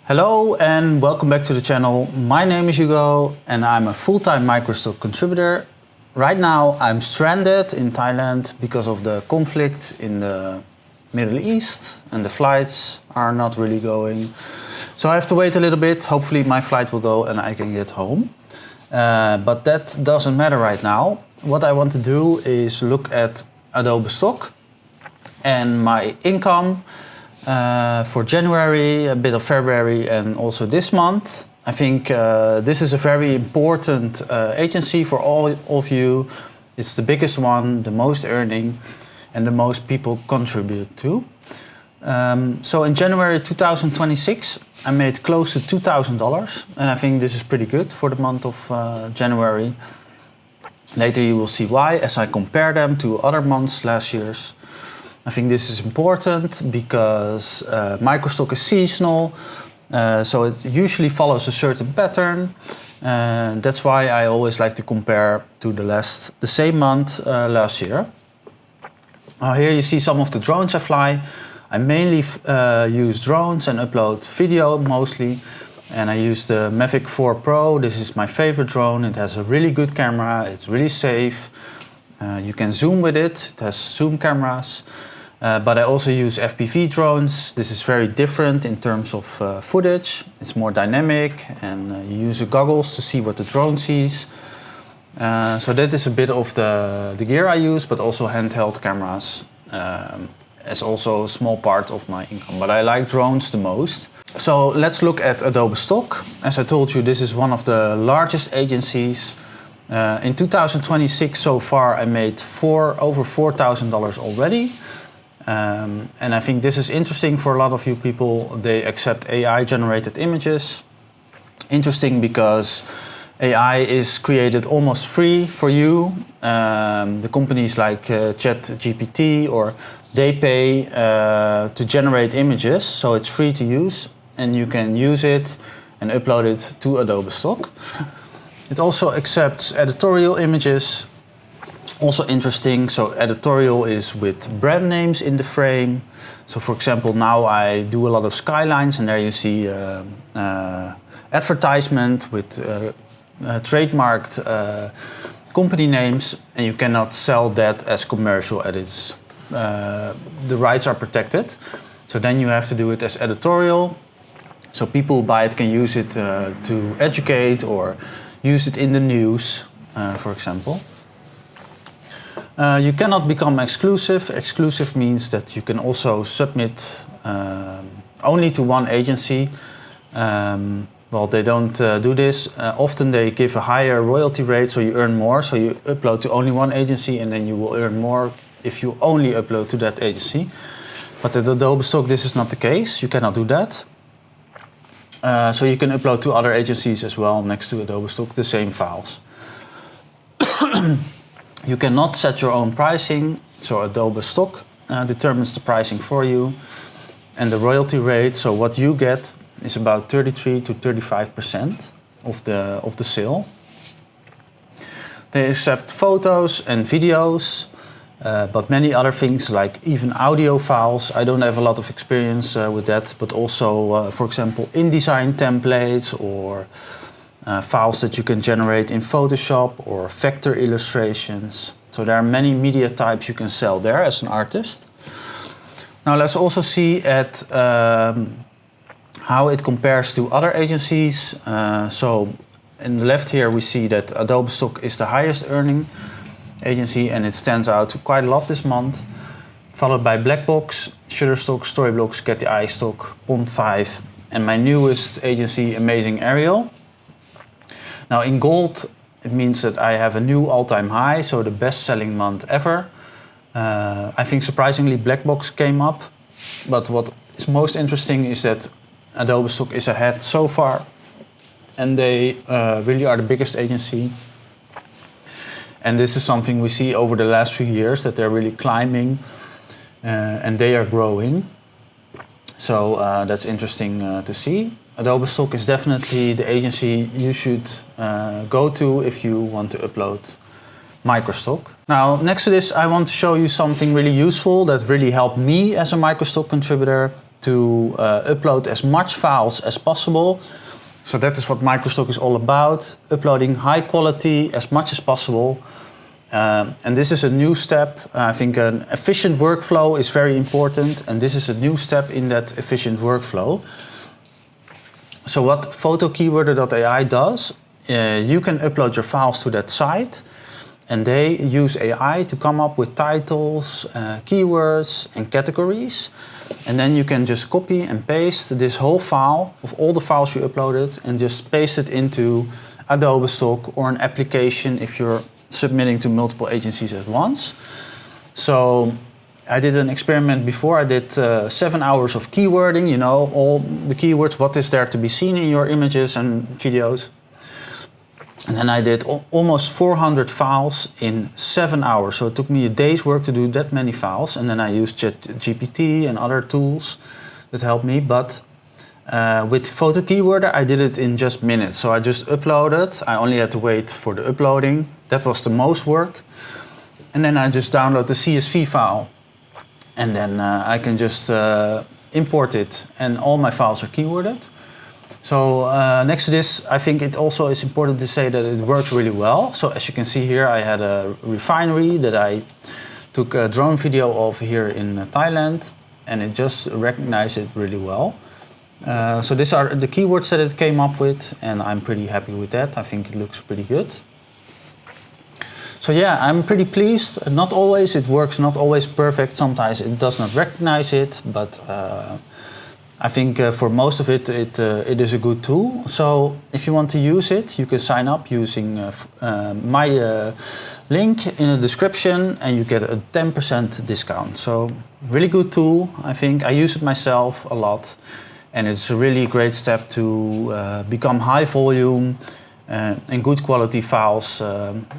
Hello and welcome back to the channel. My name is Hugo and I'm a full-time Microstock contributor. Right now I'm stranded in Thailand because of the conflict in the Middle East and the flights are not really going. So I have to wait a little bit. Hopefully my flight will go and I can get home. But that doesn't matter right now. What I want to do is look at Adobe Stock and my income for January, a bit of February and also this month. I think this is a very important agency for all of you. It's the biggest one, the most earning and the most people contribute to. So in January 2026 I made close to $2,000 and I think this is pretty good for the month of January. Later you will see why as I compare them to other months last year's. I think this is important because Microstock is seasonal, so it usually follows a certain pattern. That's why I always like to compare to the same month last year. Here you see some of the drones I fly. I mainly use drones and upload video mostly. And I use the Mavic 4 Pro. This is my favorite drone. It has a really good camera. It's really safe. You can zoom with it. It has zoom cameras. But I also use FPV drones. This is very different in terms of footage. It's more dynamic and you use the goggles to see what the drone sees. So that is a bit of the gear I use, but also handheld cameras as also a small part of my income. But I like drones the most. So let's look at Adobe Stock. As I told you, this is one of the largest agencies. In 2026 so far I made over $4,000 already. And I think this is interesting for a lot of you people. They accept AI generated images. Interesting because AI is created almost free for you. The companies like ChatGPT or they pay to generate images, so it's free to use and you can use it and upload it to Adobe Stock. It also accepts editorial images. Also interesting, so editorial is with brand names in the frame. So for example, now I do a lot of skylines and there you see advertisement with trademarked company names and you cannot sell that as commercial edits. The rights are protected. So then you have to do it as editorial. So people who buy it can use it to educate or use it in the news, for example. You cannot become exclusive. Exclusive means that you can also submit only to one agency. Well, they don't do this. Often they give a higher royalty rate, so you earn more. So you upload to only one agency and then you will earn more if you only upload to that agency. But at Adobe Stock this is not the case. You cannot do that. So you can upload to other agencies as well next to Adobe Stock, the same files. You cannot set your own pricing, so Adobe Stock determines the pricing for you. And the royalty rate, so what you get, is about 33 to 35% of the sale. They accept photos and videos, but many other things like even audio files. I don't have a lot of experience with that, but also, for example, InDesign templates or files that you can generate in Photoshop or vector illustrations. So there are many media types you can sell there as an artist. Now let's also see at how it compares to other agencies. So in the left here we see that Adobe Stock is the highest earning agency and it stands out quite a lot this month. Followed by Blackbox, Shutterstock, Storyblocks, Getty Images, Pond5 and my newest agency Amazing Ariel. Now in gold, it means that I have a new all-time high, so the best-selling month ever. I think surprisingly Blackbox came up, but what is most interesting is that Adobe Stock is ahead so far, and they really are the biggest agency. And this is something we see over the last few years, that they're really climbing and they are growing. So that's interesting to see. Adobe Stock is definitely the agency you should go to if you want to upload Microstock. Now, next to this, I want to show you something really useful that really helped me as a Microstock contributor. to upload as much files as possible. So that is what Microstock is all about, uploading high quality as much as possible. And this is a new step. I think an efficient workflow is very important, and this is a new step in that efficient workflow. So what Photokeyworder.ai does, you can upload your files to that site, and they use AI to come up with titles, keywords, and categories. And then you can just copy and paste this whole file of all the files you uploaded and just paste it into Adobe Stock or an application if you're submitting to multiple agencies at once. So I did an experiment before. I did 7 hours of keywording, you know, all the keywords, what is there to be seen in your images and videos. And then I did almost 400 files in 7 hours. So it took me a day's work to do that many files. And then I used ChatGPT and other tools that helped me. But with Photokeyworder, I did it in just minutes. So I just uploaded. I only had to wait for the uploading. That was the most work. And then I just download the CSV file. And then I can just import it. And all my files are keyworded. So next to this, I think it also is important to say that it works really well. So as you can see here, I had a refinery that I took a drone video of here in Thailand, and it just recognized it really well. So these are the keywords that it came up with, and I'm pretty happy with that. I think it looks pretty good. So yeah, I'm pretty pleased. Not always it works, not always perfect. Sometimes it does not recognize it, but I think for most of it, it is a good tool. So if you want to use it, you can sign up using my link in the description, and you get a 10% discount. So really good tool, I think. I use it myself a lot, and it's a really great step to become high volume and good quality files.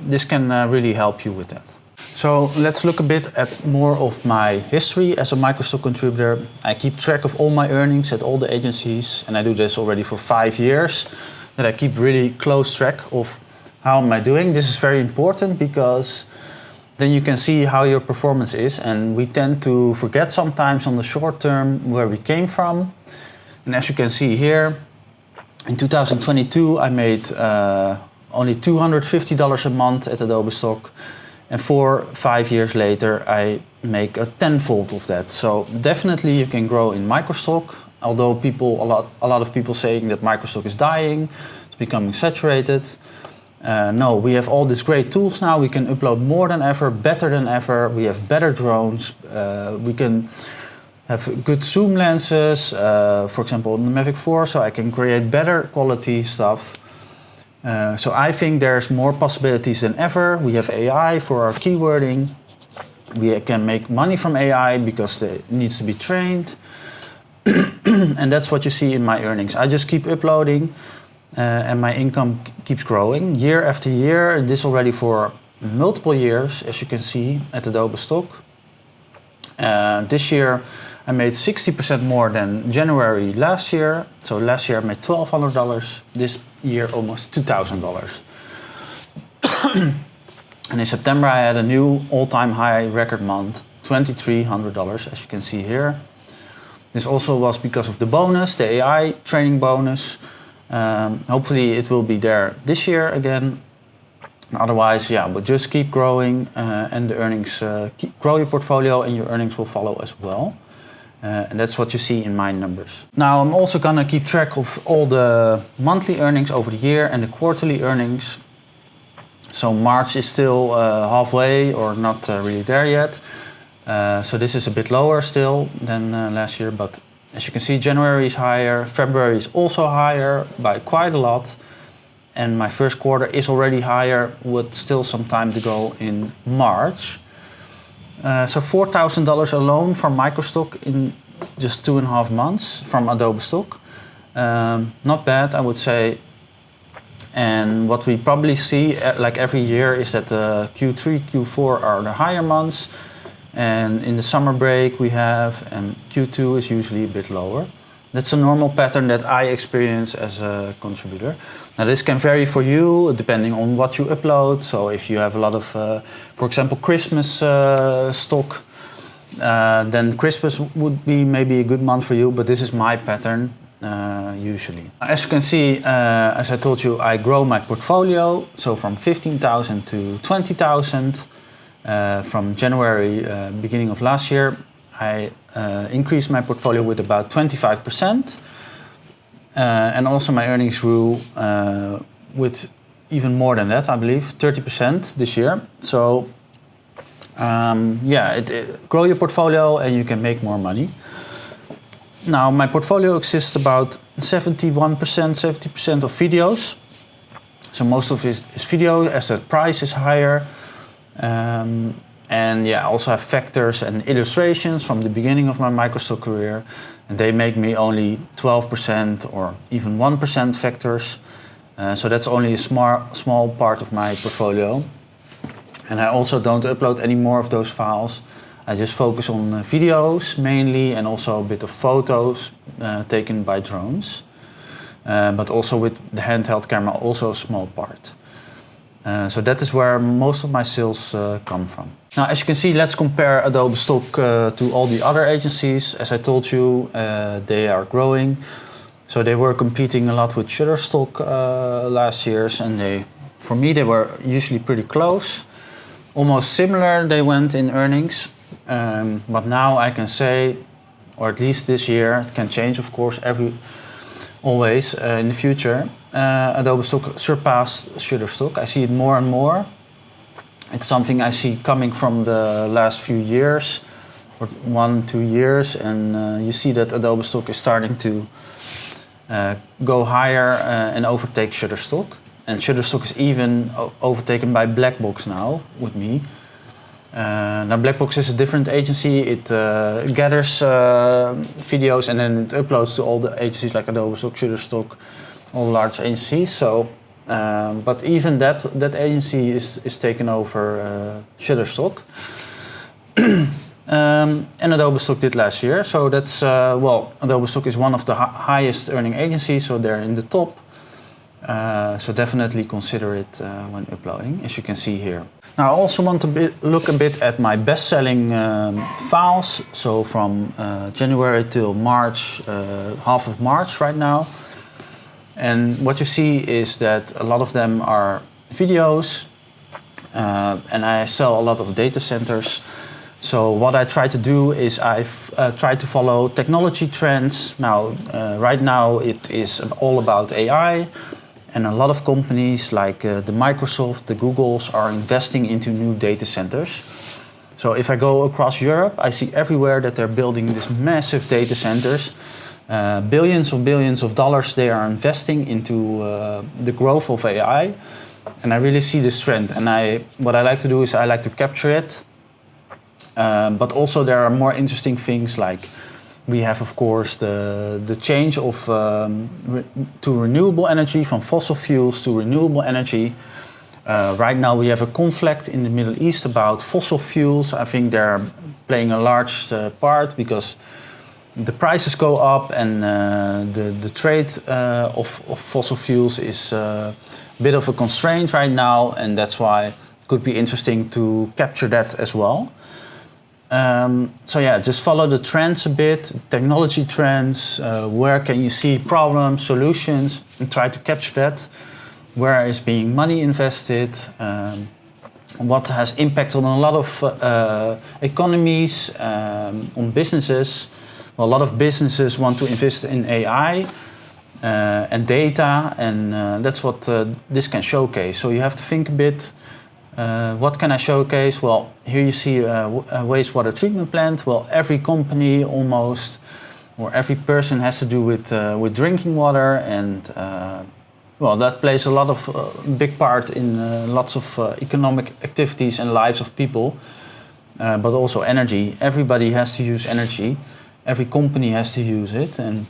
This can really help you with that. So let's look a bit at more of my history as a Microstock contributor. I keep track of all my earnings at all the agencies, and I do this already for 5 years. That I keep really close track of how am I doing. This is very important because then you can see how your performance is, and we tend to forget sometimes on the short term where we came from. And as you can see here, in 2022 I made only $250 a month at Adobe Stock. And 4-5 years later, I make a tenfold of that. So definitely you can grow in Microstock. Although a lot of people saying that Microstock is dying, it's becoming saturated. No, we have all these great tools now. We can upload more than ever, better than ever. We have better drones. We can have good zoom lenses, for example, on the Mavic 4, so I can create better quality stuff. So I think there's more possibilities than ever. We have AI for our keywording. We can make money from AI because it needs to be trained. And that's what you see in my earnings. I just keep uploading and my income keeps growing year after year. And this already for multiple years, as you can see at Adobe Stock. This year I made 60% more than January last year. So last year I made $1,200. This year almost $2,000. And in September I had a new all-time high record month, $2,300, as you can see here. This also was because of the bonus, the AI training bonus. Hopefully it will be there this year again. Otherwise, yeah, but just keep growing and the earnings, grow your portfolio and your earnings will follow as well. And that's what you see in my numbers. Now I'm also gonna keep track of all the monthly earnings over the year and the quarterly earnings. So March is still halfway or not really there yet. So this is a bit lower still than last year, but as you can see, January is higher, February is also higher by quite a lot. And my first quarter is already higher with still some time to go in March. So $4,000 alone from Microstock in just 2.5 months from Adobe Stock. Not bad, I would say. And what we probably see, like every year, is that Q3, Q4 are the higher months. And in the summer break we have, and Q2 is usually a bit lower. That's a normal pattern that I experience as a contributor. Now this can vary for you depending on what you upload. So if you have a lot of, for example, Christmas stock, then Christmas would be maybe a good month for you, but this is my pattern usually. As you can see, as I told you, I grow my portfolio, so from 15,000 to 20,000. From January, beginning of last year, I increased my portfolio with about 25%. And also my earnings grew with even more than that, I believe, 30% this year. So yeah, grow your portfolio and you can make more money. Now my portfolio consists about 71%, 70% of videos. So most of it is video as the price is higher. And yeah, I also have vectors and illustrations from the beginning of my Microstock career. And they make me only 12% or even 1% vectors. So that's only a small part of my portfolio. And I also don't upload any more of those files. I just focus on videos mainly and also a bit of photos taken by drones. But also with the handheld camera, also a small part. So that is where most of my sales come from. Now, as you can see, let's compare Adobe Stock to all the other agencies. As I told you, they are growing. So they were competing a lot with Shutterstock last year, and for me, they were usually pretty close. Almost similar they went in earnings. But now I can say, or at least this year, it can change of course always in the future, Adobe Stock surpassed Shutterstock. I see it more and more. It's something I see coming from the last few years, or 1-2 years, and you see that Adobe Stock is starting to go higher and overtake Shutterstock. And Shutterstock is even overtaken by Blackbox now with me. Now Blackbox is a different agency. It gathers videos and then it uploads to all the agencies like Adobe Stock, Shutterstock, all large agencies. So, but even that agency is taken over Shutterstock. And Adobe Stock did last year. So that's well, Adobe Stock is one of the highest earning agencies, so they're in the top. So definitely consider it when uploading, as you can see here. Now I also want to look a bit at my best-selling files. So from January till March, half of March right now. And what you see is that a lot of them are videos, and I sell a lot of data centers. So what I try to do is I try to follow technology trends. Now, right now it is all about AI. And a lot of companies like the Microsoft, the Googles are investing into new data centers. So if I go across Europe, I see everywhere that they're building these massive data centers. Billions of dollars they are investing into the growth of AI. And I really see this trend. And what I like to do is I like to capture it. But also there are more interesting things like we have, of course, the change of to renewable energy, from fossil fuels to renewable energy. Right now we have a conflict in the Middle East about fossil fuels. I think they're playing a large part because the prices go up and the trade of fossil fuels is a bit of a constraint right now, and that's why it could be interesting to capture that as well. So yeah, just follow the trends a bit, technology trends, where can you see problems, solutions, and try to capture that. Where is being money invested, what has impact on a lot of economies, on businesses. Well, a lot of businesses want to invest in AI and data, and that's what this can showcase. So you have to think a bit. What can I showcase? Well, here you see a wastewater treatment plant. Well, every company almost, or every person has to do with drinking water, and well, that plays a lot of big part in lots of economic activities and lives of people, but also energy. Everybody has to use energy. Every company has to use it, and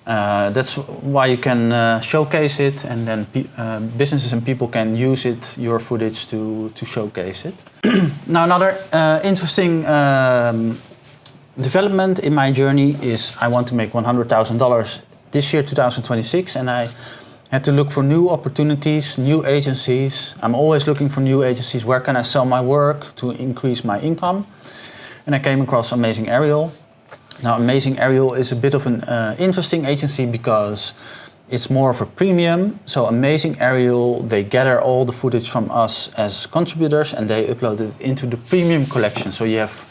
that's why you can showcase it, and then businesses and people can use it, your footage, to showcase it. Now, another interesting development in my journey is I want to make $100,000 this year, 2026, and I had to look for new opportunities, new agencies. I'm always looking for new agencies. Where can I sell my work to increase my income? and I came across Amazing Ariel. Now, Amazing Ariel is a bit of an interesting agency because it's more of a premium. So Amazing Ariel, they gather all the footage from us as contributors and they upload it into the premium collection. So you have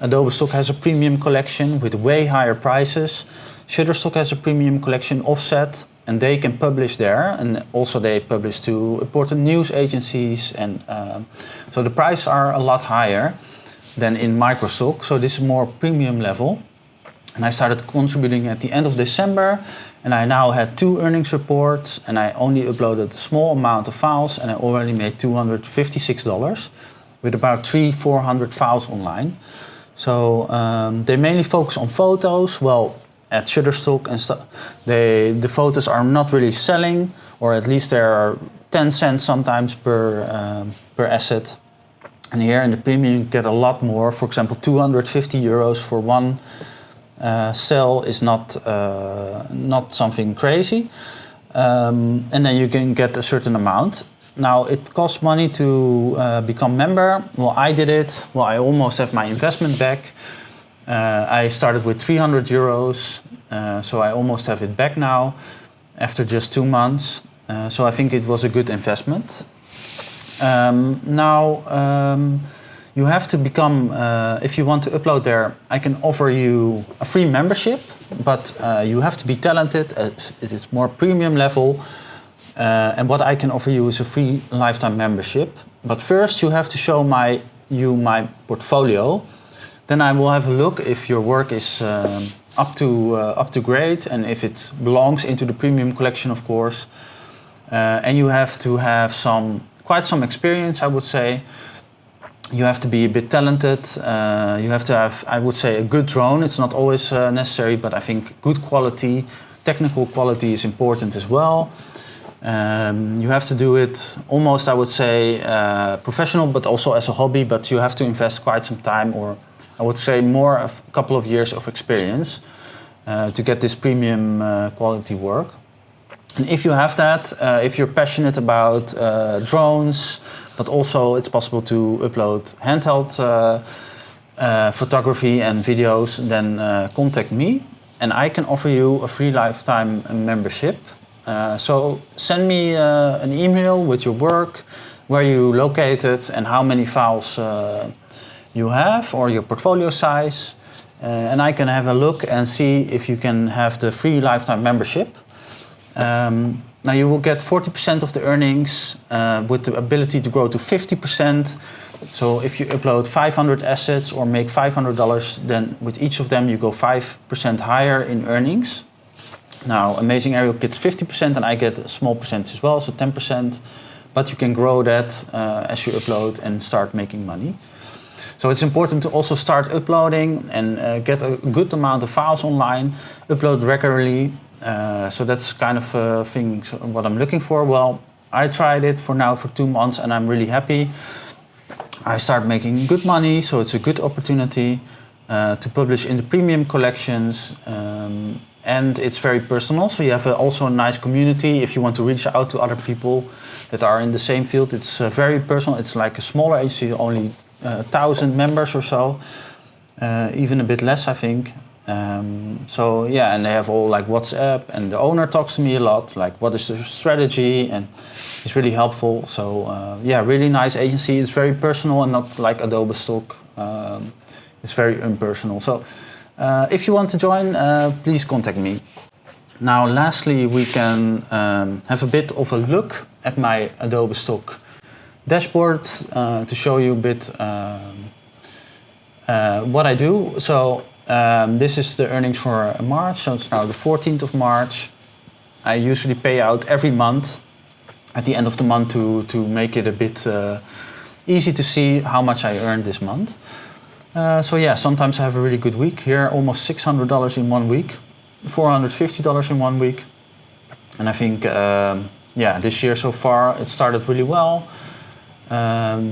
Adobe Stock has a premium collection with way higher prices. Shutterstock has a premium collection, Offset, and they can publish there. And also they publish to important news agencies. And so the prices are a lot higher than in Microstock. So this is more premium level. And I started contributing at the end of December, and I now had 2 earnings reports, and I only uploaded a small amount of files, and I already made $256 with about 300-400 files online. So they mainly focus on photos. Well, at Shutterstock and stuff, the photos are not really selling, or at least there are 10 cents sometimes per asset. And here in the premium you get a lot more. For example, €250 for one sell is not something crazy, and then you can get a certain amount. Now it costs money to become member. Well, I did it. Well, I almost have my investment back. I started with €300, so I almost have it back now after just 2 months. So I think it was a good investment. You have to become, if you want to upload there, I can offer you a free membership, but you have to be talented. It is more premium level. And what I can offer you is a free lifetime membership. But first you have to show my portfolio. Then I will have a look if your work is up to grade and if it belongs into the premium collection, of course. And you have to have quite some experience, I would say. You have to be a bit talented. You have to have, I would say, a good drone. It's not always necessary, but I think good quality, technical quality is important as well. You have to do it almost, I would say, professional, but also as a hobby. But you have to invest quite some time, or I would say more a couple of years of experience to get this premium quality work. And if you have that, if you're passionate about drones, but also it's possible to upload handheld photography and videos, then contact me and I can offer you a free lifetime membership. So send me an email with your work, where you located and how many files you have or your portfolio size. And I can have a look and see if you can have the free lifetime membership. Now you will get 40% of the earnings with the ability to grow to 50%. So if you upload 500 assets or make $500, then with each of them you go 5% higher in earnings. Now Amazing Ariel gets 50% and I get a small percentage as well, so 10%. But you can grow that as you upload and start making money. So it's important to also start uploading and get a good amount of files online, upload regularly. So that's kind of thing, what I'm looking for. Well, I tried it for 2 months and I'm really happy. I start making good money, so it's a good opportunity to publish in the premium collections. And it's very personal, so you have also a nice community. If you want to reach out to other people that are in the same field, it's very personal. It's like a smaller agency, only 1,000 members or so, even a bit less, I think. So yeah, and they have all like WhatsApp, and the owner talks to me a lot, like what is the strategy, and it's really helpful. So yeah, really nice agency. It's very personal and not like Adobe Stock. It's very impersonal. So if you want to join, please contact me. Now lastly, we can have a bit of a look at my Adobe Stock dashboard to show you a bit what I do. So this is the earnings for March, so it's now the 14th of March. I usually pay out every month at the end of the month to make it a bit easy to see how much I earned this month. So yeah, sometimes I have a really good week. Here, almost $600 in 1 week, $450 in 1 week. And I think, yeah, this year so far, it started really well.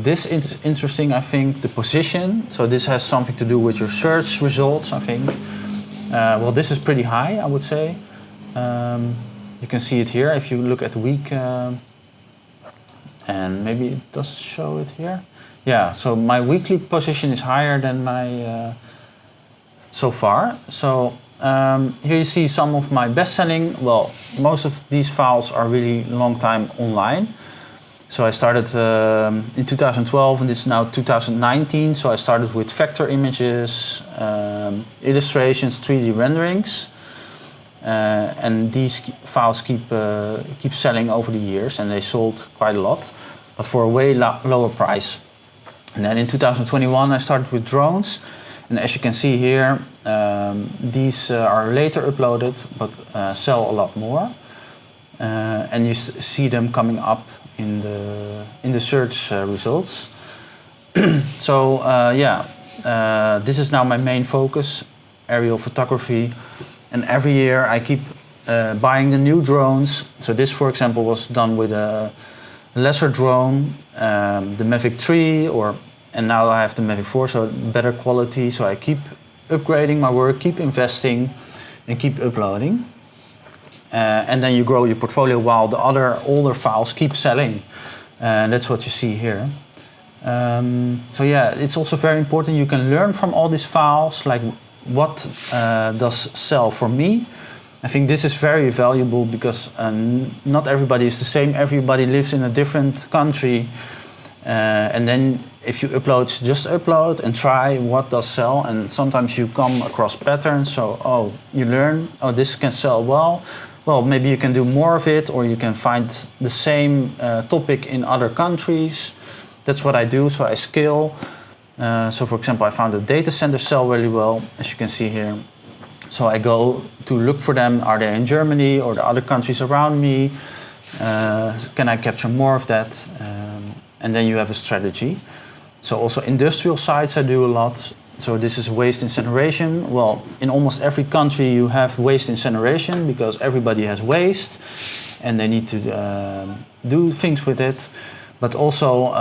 This is interesting, I think, the position. So this has something to do with your search results, I think. Well, this is pretty high, I would say. You can see it here if you look at the week. and maybe it does show it here. Yeah, so my weekly position is higher than my so far. So here you see some of my best-selling. Well, most of these files are really long time online. So I started in 2012 and this is now 2019. So I started with vector images, illustrations, 3D renderings. And these files keep selling over the years, and they sold quite a lot, but for a way lower price. And then in 2021 I started with drones, and as you can see here, these are later uploaded, but sell a lot more. And you see them coming up in the search results. So this is now my main focus, aerial photography. And every year I keep buying the new drones. So this, for example, was done with a lesser drone, the Mavic 3, and now I have the Mavic 4, so better quality. So I keep upgrading my work, keep investing, and keep uploading. And then you grow your portfolio while the other older files keep selling. And that's what you see here. So yeah, it's also very important. You can learn from all these files, like what does sell for me. I think this is very valuable because not everybody is the same. Everybody lives in a different country. And then if you upload, just upload and try what does sell. And sometimes you come across patterns. So, you learn, this can sell well. Well, maybe you can do more of it, or you can find the same topic in other countries. That's what I do, so I scale. So for example, I found that data centers sell really well, as you can see here. So I go to look for them. Are they in Germany or the other countries around me? Can I capture more of that? And then you have a strategy. So also industrial sites I do a lot. So this is waste incineration. Well, in almost every country you have waste incineration because everybody has waste and they need to do things with it. But also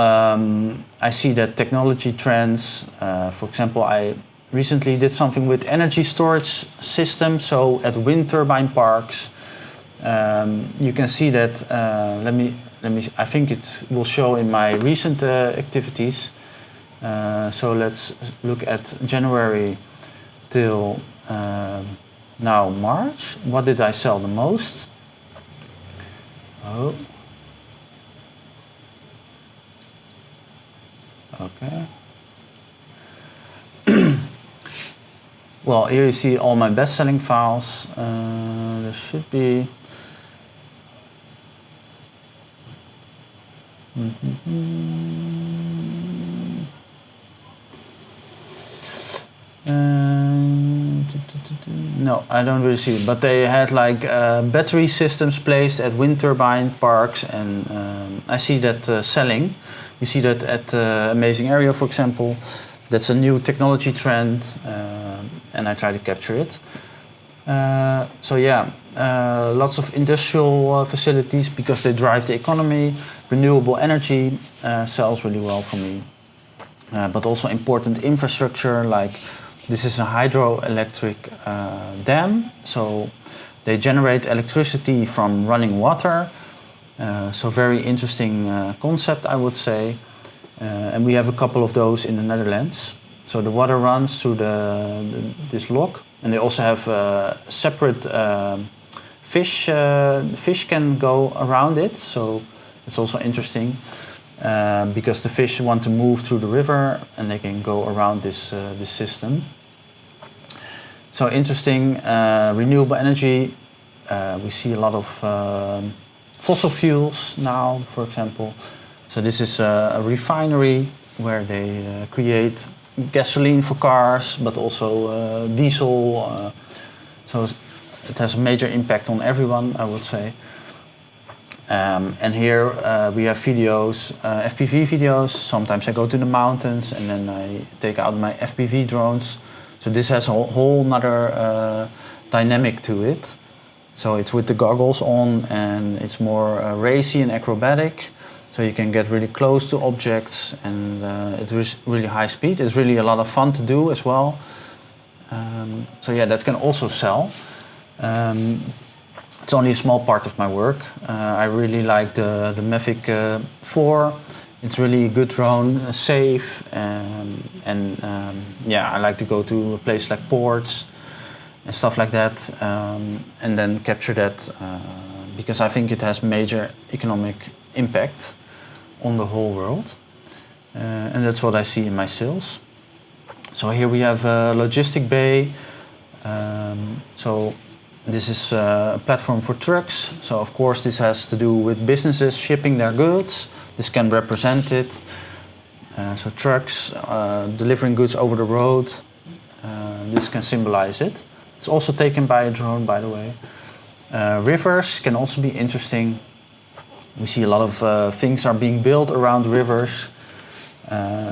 I see that technology trends, for example, I recently did something with energy storage systems. So at wind turbine parks, you can see that, I think it will show in my recent activities. So let's look at January till now March. What did I sell the most? Okay. Well, here you see all my best-selling files. There should be. No, I don't really see it. But they had like battery systems placed at wind turbine parks, and I see that selling. You see that at Amazing Area, for example. That's a new technology trend, and I try to capture it. So yeah, lots of industrial facilities because they drive the economy. Renewable energy sells really well for me. But also important infrastructure, like this is a hydroelectric dam. So they generate electricity from running water. So very interesting concept, I would say. And we have a couple of those in the Netherlands. So the water runs through this lock, and they also have separate fish. Fish can go around it, so it's also interesting because the fish want to move through the river, and they can go around this system. So interesting, renewable energy. We see a lot of fossil fuels now, for example. So this is a refinery where they create gasoline for cars, but also diesel. So it has a major impact on everyone, I would say. And here we have videos, FPV videos. Sometimes I go to the mountains and then I take out my FPV drones. So this has a whole nother dynamic to it. So it's with the goggles on, and it's more racy and acrobatic. So you can get really close to objects, and it's really high speed. It's really a lot of fun to do as well. So yeah, that can also sell. It's only a small part of my work. I really like the Mavic 4. It's really a good drone, safe, yeah, I like to go to a place like ports and stuff like that, and then capture that because I think it has major economic impact on the whole world, and that's what I see in my sales. So here we have a logistic bay. So this is a platform for trucks. So of course this has to do with businesses shipping their goods. This can represent it. So trucks delivering goods over the road. This can symbolize it. It's also taken by a drone, by the way. Rivers can also be interesting. We see a lot of things are being built around rivers.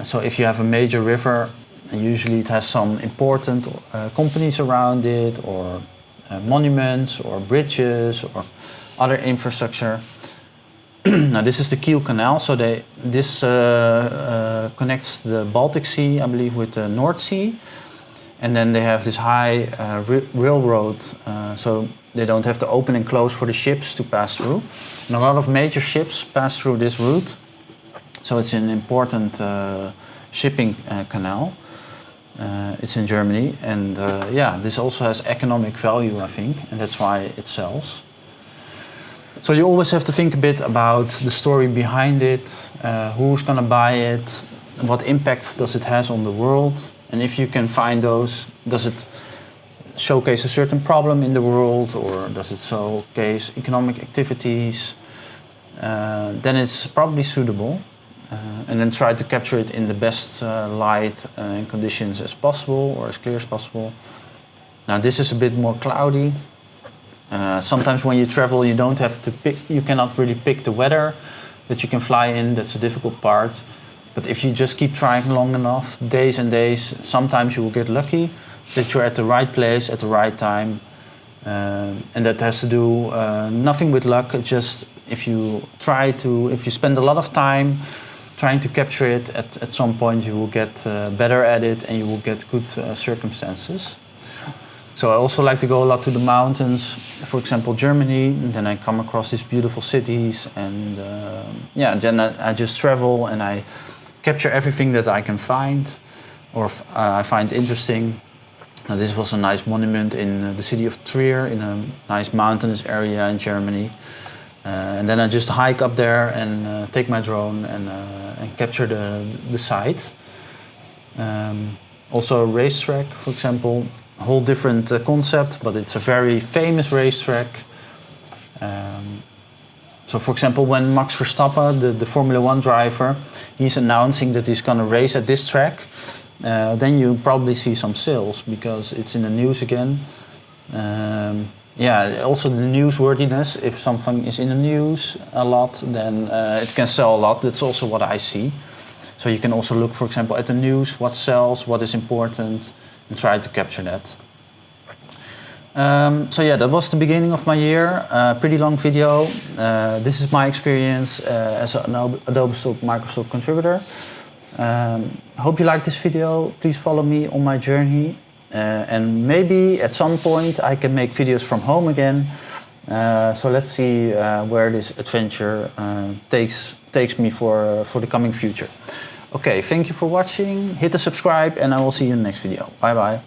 So if you have a major river, usually it has some important companies around it, or monuments, or bridges, or other infrastructure. Now this is the Kiel Canal, so this connects the Baltic Sea, I believe, with the North Sea. And then they have this high railroad, so they don't have to open and close for the ships to pass through. And a lot of major ships pass through this route, so it's an important shipping canal. It's in Germany, and yeah, this also has economic value, I think, and that's why it sells. So you always have to think a bit about the story behind it, who's gonna buy it, what impact does it has on the world, and if you can find those, does it showcase a certain problem in the world, or does it showcase economic activities, then it's probably suitable. And then try to capture it in the best light and conditions as possible, or as clear as possible. Now this is a bit more cloudy. Sometimes when you travel, you don't have to pick, you cannot really pick the weather that you can fly in. That's a difficult part. But if you just keep trying long enough, days and days, sometimes you will get lucky that you're at the right place at the right time. And that has to do nothing with luck. It's just if you spend a lot of time trying to capture it, at some point you will get better at it, and you will get good circumstances. So I also like to go a lot to the mountains, for example Germany, and then I come across these beautiful cities, and yeah, then I just travel and I capture everything that I can find, or I find interesting. Now this was a nice monument in the city of Trier, in a nice mountainous area in Germany. And then I just hike up there and take my drone and capture the site. Also a racetrack, for example, a whole different concept, but it's a very famous racetrack. So for example, when Max Verstappen, the Formula 1 driver, he's announcing that he's going to race at this track, then you probably see some sales, because it's in the news again. Yeah, also the newsworthiness. If something is in the news a lot, then it can sell a lot. That's also what I see. So you can also look, for example, at the news, what sells, what is important, and try to capture that. So yeah, that was the beginning of my year. Pretty long video. This is my experience as an Adobe Stock Microstock contributor. Hope you like this video. Please follow me on my journey. And maybe at some point I can make videos from home again. So let's see where this adventure takes me for the coming future. Okay, thank you for watching. Hit the subscribe, and I will see you in the next video. Bye bye.